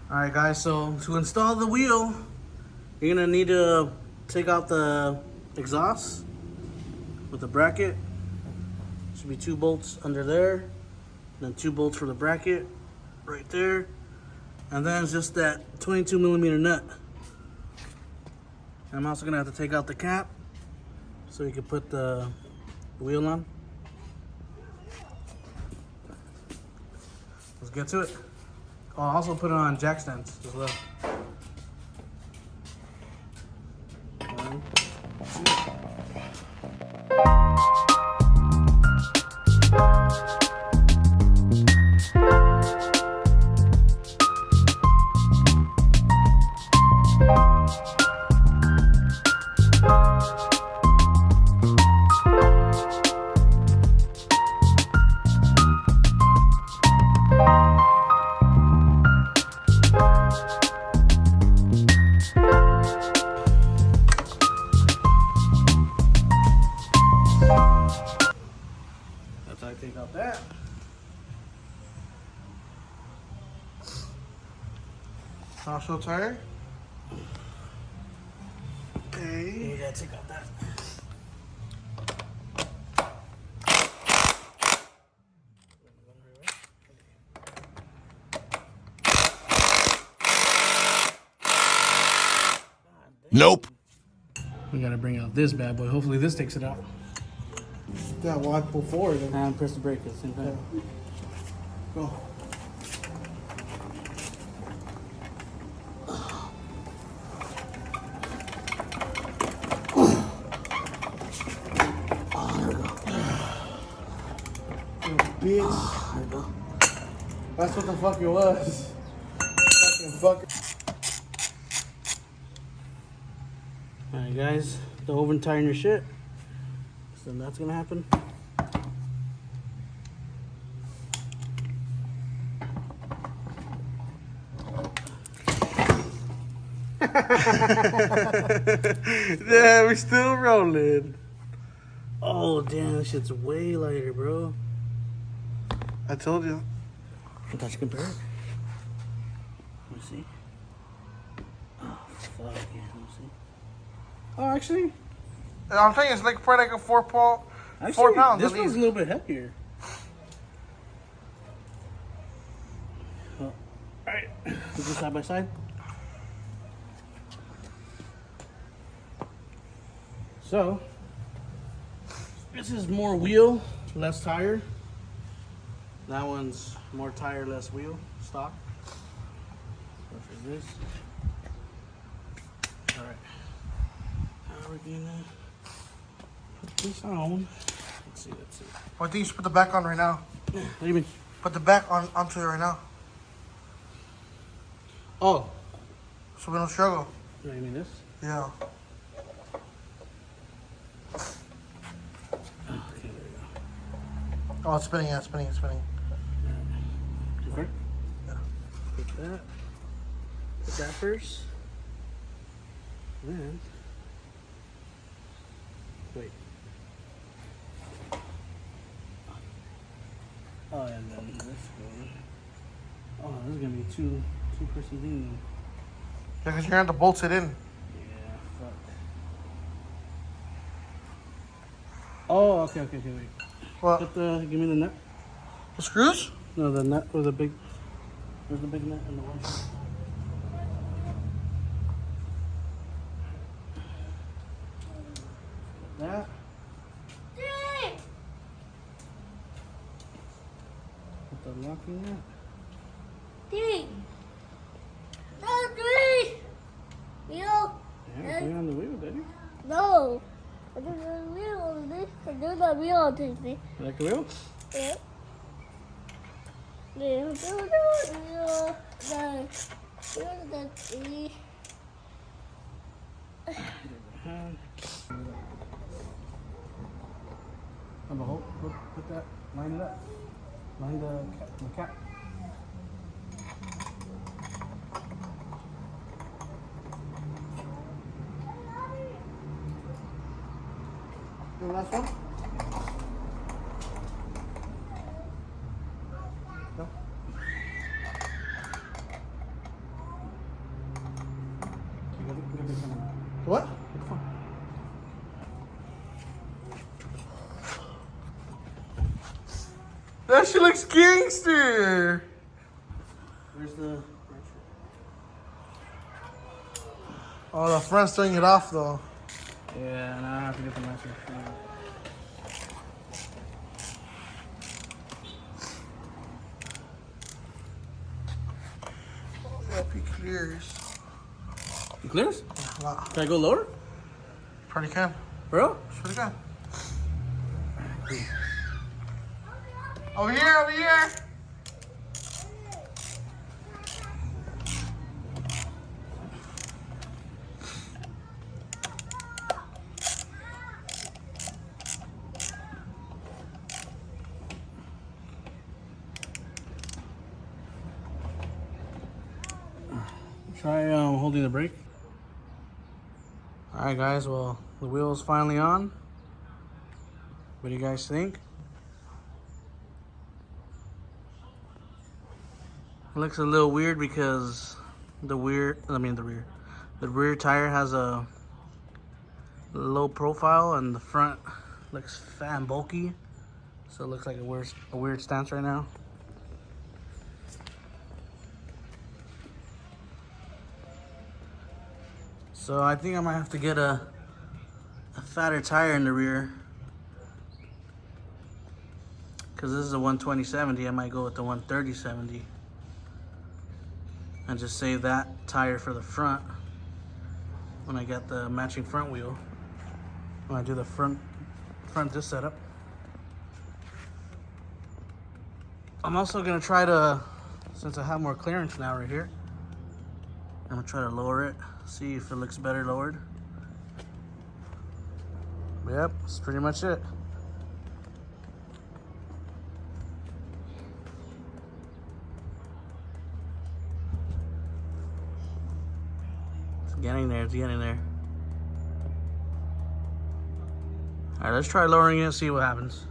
Alright guys, so to install the wheel, you're gonna need to take out the exhaust with the bracket. Should be 2 bolts under there, then 2 bolts for the bracket right there, and then it's just that 22mm nut. And I'm also gonna have to take out the cap so you can put the wheel on. Let's get to it. Oh, I'll also put it on jack stands as well. 1, 2. After I take out that, also tire. okay, you gotta take out that. Nope. We gotta bring out this bad boy. Hopefully this takes it out. That one pull forward. And press the brake at the same time. Go. Bitch. There we go. That's what the fuck it was. Fucking fucker. Alright guys, the oven tiring your shit. So that's gonna happen. Yeah, we're still rolling. Oh damn, this shit's way lighter, bro. I told you. I thought you compare it. Let me see. Oh fuck yeah, let me see. Oh actually, I'm telling you, it's like probably like a 4 pound. actually 4 pounds this at one's least. a little bit heavier. Oh, alright, put this side by side. So, this is more wheel, less tire. That one's more tire, less wheel, stock. So for this. Alright. Now we're gonna put this on. Let's see. I think you should put the back on right now. What do you mean? Put the back onto it right now. Oh. So we don't struggle. You mean this? Yeah. Oh, okay, there we go. Oh, it's spinning, yeah, it's spinning, it's spinning. Okay. Yeah. Put that first. Then wait. Oh, and then this one. Oh, this is gonna be two-person thing. Yeah, because you're gonna have to bolt it in. Yeah, fuck. Oh, okay, wait. What? Give me the nut. The screws? No, the nut or the big. Where's the big nut and the one? That. Put the locking nut. Yeah, put it on the wheel, baby. No. I do the wheel on this. I do the wheel on this. You like the wheel? Yeah. Yeah, do the wheel. Have a hole. Put that. Line it up. Line the cap. The last one? No. That shit looks gangster. Where's the... Oh, the front's throwing it off though. Yeah, now I have to get the matching front. Hope he clears. It clears? Wow. Can I go lower? Probably can. Bro? Pretty can. Over here, over here. Try holding the brake. Alright guys, well, the wheel's finally on. What do you guys think? It looks a little weird because the rear tire has a low profile and the front looks fat and bulky. So it looks like a weird stance right now. So I think I might have to get a fatter tire in the rear. Cause this is a 120/70, I might go with the 130/70. And just save that tire for the front when I get the matching front wheel. When I do the front disc setup. I'm also gonna try to, since I have more clearance now right here, I'm gonna try to lower it, see if it looks better lowered. Yep, that's pretty much it. It's getting there, it's getting there. All right, let's try lowering it and see what happens.